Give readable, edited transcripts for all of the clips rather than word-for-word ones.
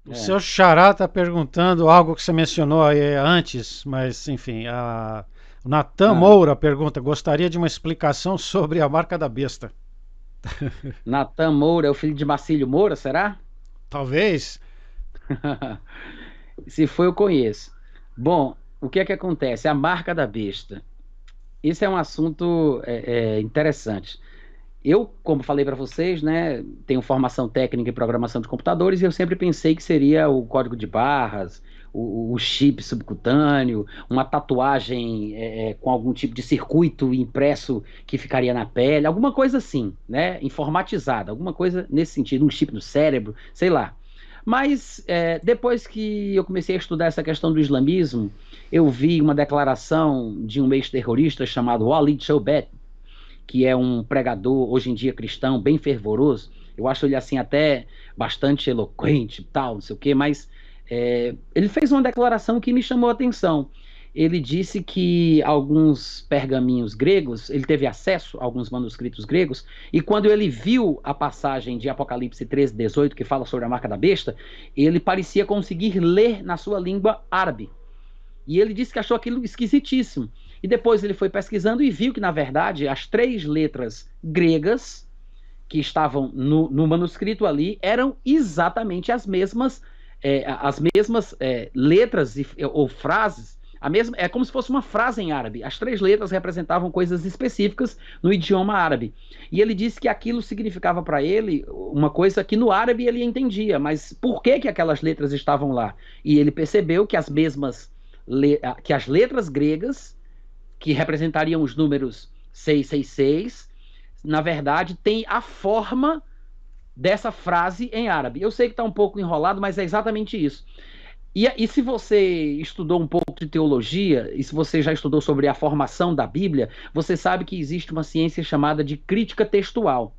O É. seu xará está perguntando algo que você mencionou aí antes, mas enfim, o Natan Ah, Moura pergunta: gostaria de uma explicação sobre a marca da besta. Natan Moura é o filho de Marcílio Moura, será? Talvez. Se for, eu conheço. Bom, o que é que acontece? A marca da besta. Esse é um assunto interessante. Eu, como falei para vocês, né, tenho formação técnica em programação de computadores e eu sempre pensei que seria o código de barras, o chip subcutâneo, uma tatuagem com algum tipo de circuito impresso que ficaria na pele, alguma coisa assim, né, informatizada, alguma coisa nesse sentido, um chip no cérebro, sei lá. Mas depois que eu comecei a estudar essa questão do islamismo, eu vi uma declaração de um ex-terrorista chamado Walid Shoebat, que é um pregador hoje em dia cristão bem fervoroso. Eu acho ele assim até bastante eloquente, tal, não sei o quê, mas ele fez uma declaração que me chamou a atenção. Ele disse que alguns pergaminhos gregos, ele teve acesso a alguns manuscritos gregos, e quando ele viu a passagem de Apocalipse 13:18, que fala sobre a marca da besta, ele parecia conseguir ler na sua língua árabe. E ele disse que achou aquilo esquisitíssimo. E depois ele foi pesquisando e viu que, na verdade, as três letras gregas que estavam no manuscrito ali eram exatamente as mesmas letras ou frases. É como se fosse uma frase em árabe. As três letras representavam coisas específicas no idioma árabe. E ele disse que aquilo significava para ele uma coisa que no árabe ele entendia, mas por que que aquelas letras estavam lá? E ele percebeu que que as letras gregas que representariam os números 666, na verdade, tem a forma dessa frase em árabe. Eu sei que está um pouco enrolado, mas é exatamente isso. E se você estudou um pouco de teologia, e se você já estudou sobre a formação da Bíblia, você sabe que existe uma ciência chamada de crítica textual,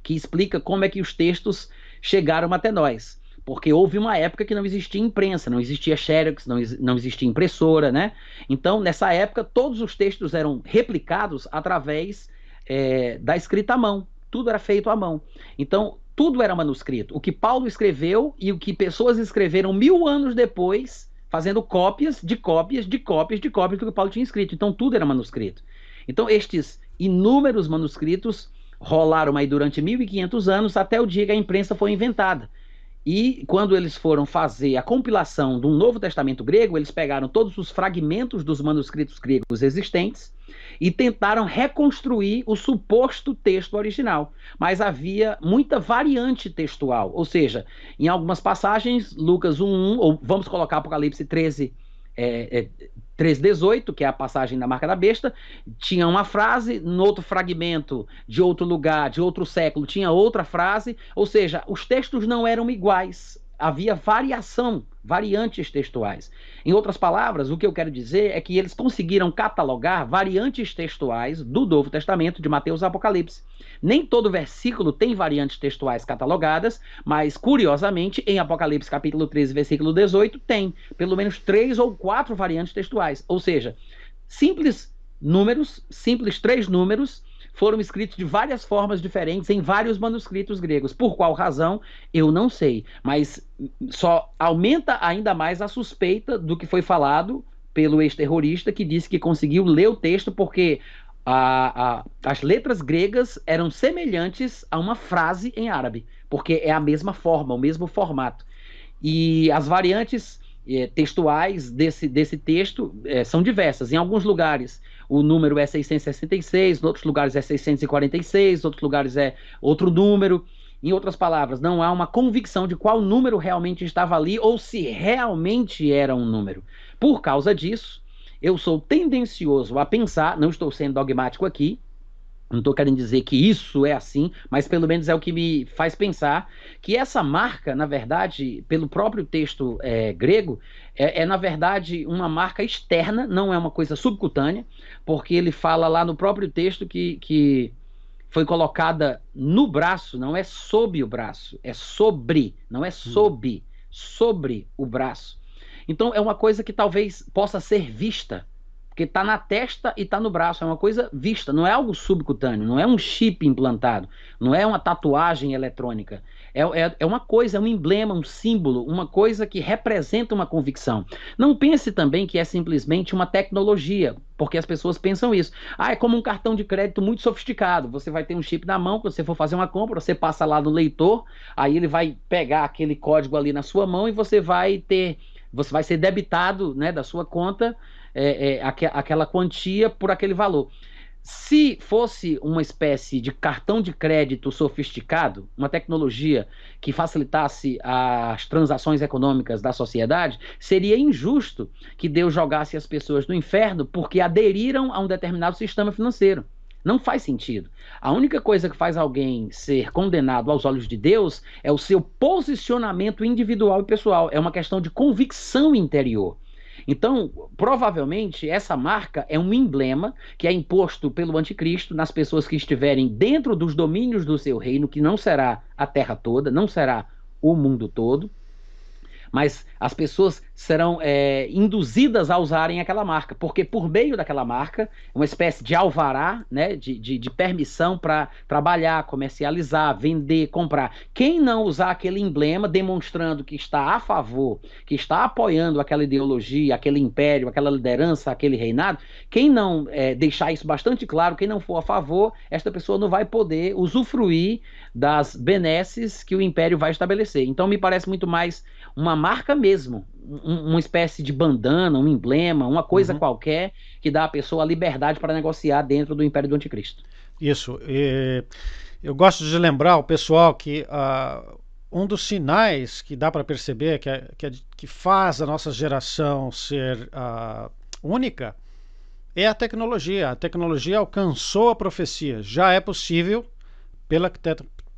que explica como é que os textos chegaram até nós. Porque houve uma época que não existia imprensa, não existia xerox, não existia impressora, né? Então, nessa época, todos os textos eram replicados através da escrita à mão. Tudo era feito à mão. Então, tudo era manuscrito. O que Paulo escreveu e o que pessoas escreveram 1000 anos depois, fazendo cópias de cópias de cópias de cópias do que Paulo tinha escrito. Então, tudo era manuscrito. Então, estes inúmeros manuscritos rolaram aí durante 1500 anos até o dia que a imprensa foi inventada. E quando eles foram fazer a compilação do Novo Testamento grego, eles pegaram todos os fragmentos dos manuscritos gregos existentes e tentaram reconstruir o suposto texto original. Mas havia muita variante textual, ou seja, em algumas passagens, Lucas 1:1, ou vamos colocar Apocalipse 13, é, é, 3:18, que é a passagem da marca da besta, tinha uma frase, no outro fragmento de outro lugar, de outro século, tinha outra frase, ou seja, os textos não eram iguais, havia variação, variantes textuais. Em outras palavras, o que eu quero dizer é que eles conseguiram catalogar variantes textuais do Novo Testamento, de Mateus a Apocalipse. Nem todo versículo tem variantes textuais catalogadas, mas curiosamente, em Apocalipse capítulo 13, versículo 18, tem pelo menos três ou quatro variantes textuais. Ou seja, simples números, simples três números, foram escritos de várias formas diferentes em vários manuscritos gregos. Por qual razão, eu não sei. Mas só aumenta ainda mais a suspeita do que foi falado pelo ex-terrorista que disse que conseguiu ler o texto porque as letras gregas eram semelhantes a uma frase em árabe, porque é a mesma forma, o mesmo formato. E as variantes textuais desse texto são diversas. Em alguns lugares o número é 666, em outros lugares é 646, em outros lugares é outro número. Em outras palavras, não há uma convicção de qual número realmente estava ali ou se realmente era um número. Por causa disso, eu sou tendencioso a pensar, não estou sendo dogmático aqui, não estou querendo dizer que isso é assim, mas pelo menos é o que me faz pensar que essa marca, na verdade, pelo próprio texto grego, na verdade, uma marca externa, não é uma coisa subcutânea, porque ele fala lá no próprio texto que foi colocada no braço, não é sob o braço, é sobre, não é sob, sobre o braço. Então, é uma coisa que talvez possa ser vista, porque está na testa e está no braço, é uma coisa vista, não é algo subcutâneo, não é um chip implantado, não é uma tatuagem eletrônica, É uma coisa, é um emblema, um símbolo, uma coisa que representa uma convicção. Não pense também que é simplesmente uma tecnologia, porque as pessoas pensam isso. Ah, é como um cartão de crédito muito sofisticado. Você vai ter um chip na mão, quando você for fazer uma compra, você passa lá no leitor, aí ele vai pegar aquele código ali na sua mão e você vai ser debitado, né, da sua conta aquela quantia por aquele valor. Se fosse uma espécie de cartão de crédito sofisticado, uma tecnologia que facilitasse as transações econômicas da sociedade, seria injusto que Deus jogasse as pessoas no inferno porque aderiram a um determinado sistema financeiro. Não faz sentido. A única coisa que faz alguém ser condenado aos olhos de Deus é o seu posicionamento individual e pessoal. É uma questão de convicção interior. Então, provavelmente, essa marca é um emblema que é imposto pelo anticristo nas pessoas que estiverem dentro dos domínios do seu reino, que não será a terra toda, não será o mundo todo, mas as pessoas serão induzidas a usarem aquela marca, porque por meio daquela marca, uma espécie de alvará, né, de permissão para trabalhar, comercializar, vender, comprar. Quem não usar aquele emblema demonstrando que está a favor, que está apoiando aquela ideologia, aquele império, aquela liderança, aquele reinado, quem não deixar isso bastante claro, quem não for a favor, esta pessoa não vai poder usufruir das benesses que o império vai estabelecer. Então me parece muito mais uma marca mesmo, uma espécie de bandana, um emblema, uma coisa qualquer que dá à pessoa a liberdade para negociar dentro do império do anticristo. Isso. Eu gosto de lembrar o pessoal que um dos sinais que dá para perceber que faz a nossa geração ser única é a tecnologia. A tecnologia alcançou a profecia. Já é possível,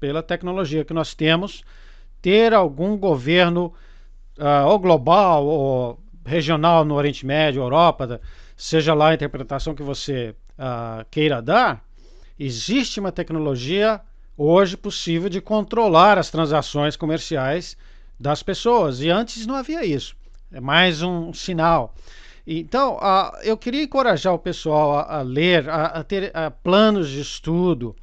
pela tecnologia que nós temos, ter algum governo ou global ou regional no Oriente Médio, Europa, seja lá a interpretação que você queira dar, existe uma tecnologia hoje possível de controlar as transações comerciais das pessoas, e antes não havia isso. É mais um sinal. Então, eu queria encorajar o pessoal a ler, a ter planos de estudo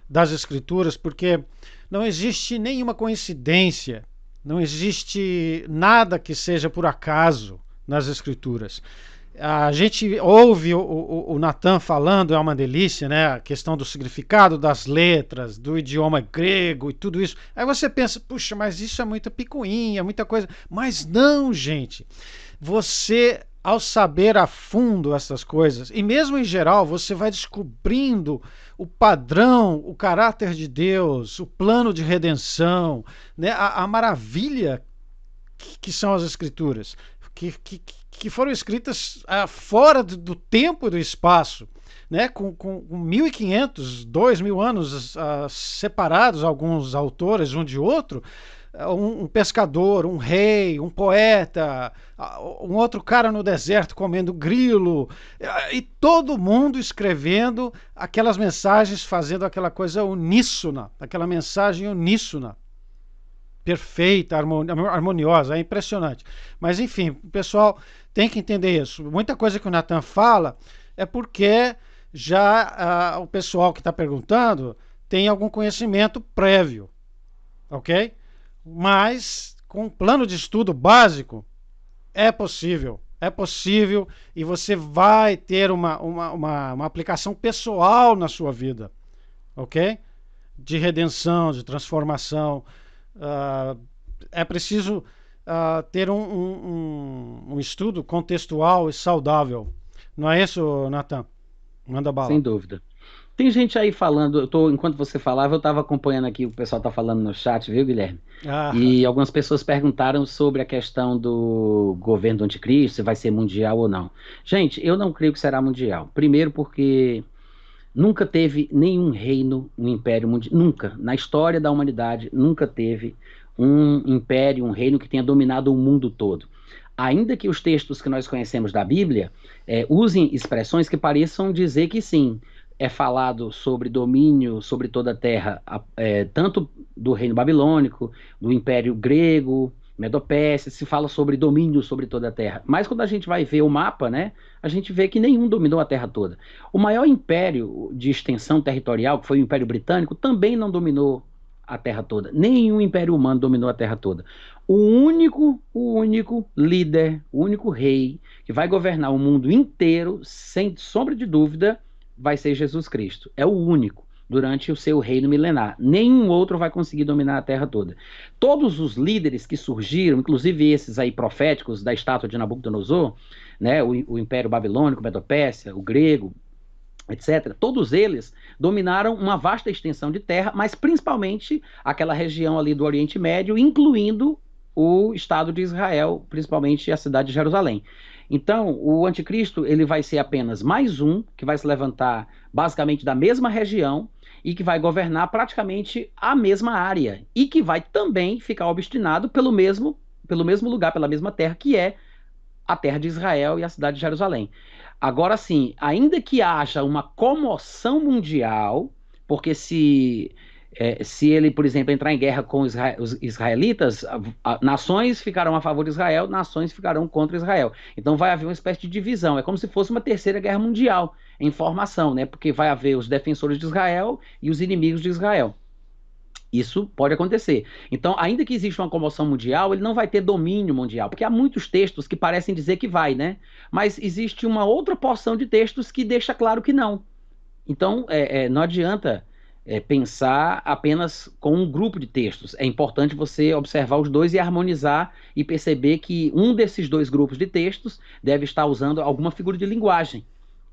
das Escrituras, porque não existe nenhuma coincidência, não existe nada que seja por acaso nas Escrituras. A gente ouve o Natan falando, é uma delícia, né? A questão do significado das letras, do idioma grego e tudo isso. Aí você pensa, puxa, mas isso é muita picuinha, muita coisa. Mas não, gente. Você, ao saber a fundo essas coisas, e mesmo em geral, você vai descobrindo o padrão, o caráter de Deus, o plano de redenção, né? A maravilha que são as Escrituras, que foram escritas fora do tempo e do espaço, né? Com 1500, 2000 anos separados, alguns autores um de outro, um pescador, um rei, um poeta, um outro cara no deserto comendo grilo, e todo mundo escrevendo aquelas mensagens, fazendo aquela coisa uníssona, aquela mensagem uníssona, perfeita, harmoniosa, é impressionante. Mas enfim, o pessoal tem que entender isso. Muita coisa que o Natan fala é porque já o pessoal que está perguntando tem algum conhecimento prévio, ok? Mas com um plano de estudo básico é possível e você vai ter uma aplicação pessoal na sua vida, ok? De redenção, de transformação. É preciso ter um estudo contextual e saudável. Não é isso, Natan? Manda bala. Sem dúvida. Tem gente aí falando, enquanto você falava, eu estava acompanhando aqui o pessoal está falando no chat, viu, Guilherme? E algumas pessoas perguntaram sobre a questão do governo do anticristo, se vai ser mundial ou não. Gente, eu não creio que será mundial. Primeiro porque nunca teve nenhum reino, um império mundial, nunca, na história da humanidade, nunca teve um império, um reino que tenha dominado o mundo todo. Ainda que os textos que nós conhecemos da Bíblia usem expressões que pareçam dizer que sim, é falado sobre domínio sobre toda a terra, tanto do reino babilônico, do império grego, Medo-Pérsia, se fala sobre domínio sobre toda a terra. Mas quando a gente vai ver o mapa, né, a gente vê que nenhum dominou a terra toda. O maior império de extensão territorial, que foi o Império Britânico, também não dominou a Terra toda. Nenhum império humano dominou a Terra toda. O único líder, o único rei que vai governar o mundo inteiro, sem sombra de dúvida, vai ser Jesus Cristo. É o único durante o seu reino milenar. Nenhum outro vai conseguir dominar a Terra toda. Todos os líderes que surgiram, inclusive esses aí proféticos da estátua de Nabucodonosor, né, o Império Babilônico, Medo-Pérsia, o grego, etc., todos eles dominaram uma vasta extensão de terra, mas principalmente aquela região ali do Oriente Médio, incluindo o Estado de Israel, principalmente a cidade de Jerusalém. Então, o anticristo ele vai ser apenas mais um que vai se levantar basicamente da mesma região e que vai governar praticamente a mesma área e que vai também ficar obstinado pelo mesmo lugar, pela mesma terra, que é a terra de Israel e a cidade de Jerusalém. Agora sim, ainda que haja uma comoção mundial, porque se ele, por exemplo, entrar em guerra com os israelitas, nações ficarão a favor de Israel, nações ficarão contra Israel. Então vai haver uma espécie de divisão. É como se fosse uma terceira guerra mundial em formação, né? Porque vai haver os defensores de Israel e os inimigos de Israel. Isso pode acontecer. Então, ainda que exista uma comoção mundial, ele não vai ter domínio mundial, porque há muitos textos que parecem dizer que vai, né? Mas existe uma outra porção de textos que deixa claro que não. Então, não adianta pensar apenas com um grupo de textos. É importante você observar os dois e harmonizar e perceber que um desses dois grupos de textos deve estar usando alguma figura de linguagem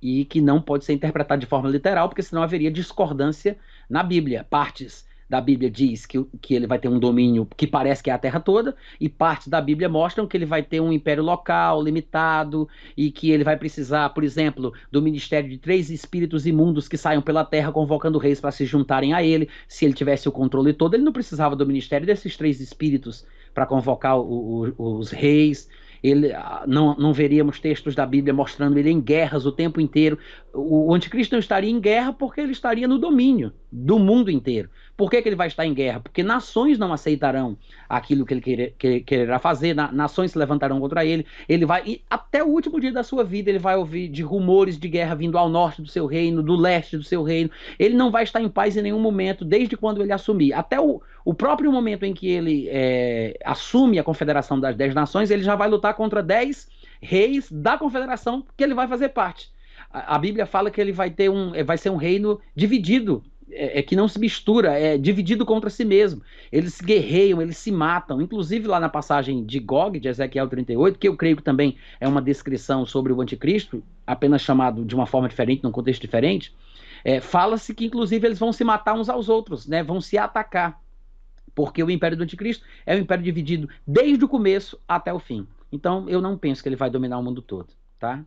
e que não pode ser interpretado de forma literal, porque senão haveria discordância na Bíblia. Partes da Bíblia diz que ele vai ter um domínio que parece que é a Terra toda, e partes da Bíblia mostram que ele vai ter um império local, limitado, e que ele vai precisar, por exemplo, do ministério de 3 espíritos imundos que saiam pela terra convocando reis para se juntarem a ele. Se ele tivesse o controle todo, ele não precisava do ministério desses 3 espíritos para convocar os reis. Não veríamos textos da Bíblia mostrando ele em guerras o tempo inteiro. O anticristo não estaria em guerra porque ele estaria no domínio do mundo inteiro. Por que ele vai estar em guerra? Porque nações não aceitarão aquilo que ele quererá fazer, nações se levantarão contra ele. Ele vai, e até o último dia da sua vida, ele vai ouvir de rumores de guerra vindo ao norte do seu reino, do leste do seu reino. Ele não vai estar em paz em nenhum momento, desde quando ele assumir. Até o próprio momento em que ele assume a confederação das 10 nações, ele já vai lutar contra 10 reis da confederação que ele vai fazer parte. A Bíblia fala que ele vai ser um reino dividido, que não se mistura, é dividido contra si mesmo. Eles se guerreiam, eles se matam. Inclusive lá na passagem de Gog, de Ezequiel 38, que eu creio que também é uma descrição sobre o anticristo, apenas chamado de uma forma diferente, num contexto diferente, fala-se que inclusive eles vão se matar uns aos outros, né? Vão se atacar, porque o império do anticristo é um império dividido desde o começo até o fim. Então eu não penso que ele vai dominar o mundo todo, tá?